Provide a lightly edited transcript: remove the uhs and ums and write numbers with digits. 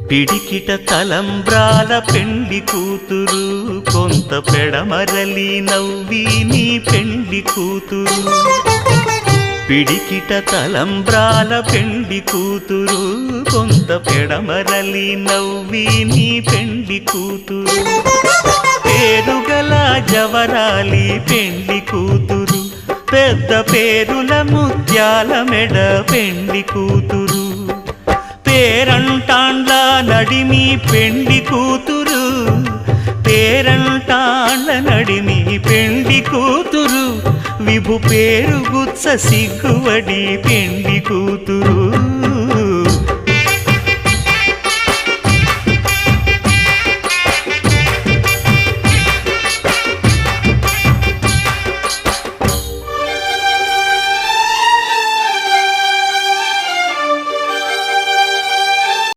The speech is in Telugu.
పిడికిట తలంబ్రాల పెండ్లి కూతురు కొంత పెడమరలి నవ్వి నీ పెండ్లి కూతురు పిడికిట తలంబ్రాల పెండ్లి కూతురు కొంత పెడమరలి నవ్వి నీ పెండ్లి కూతురు పేరుగల జవరాలి పెండ్లి కూతురు పెద్ద పేరుల ముత్యాల మెడ పెండ్లి కూతురు పేరంటాండ్ల నడిమి పెండ్లి కూతురు పేరంటాండ్ల నడిమి పెండ్లి కూతురు విభు పేరు గుత్స సిగ్గువడి పెండ్లి కూతురు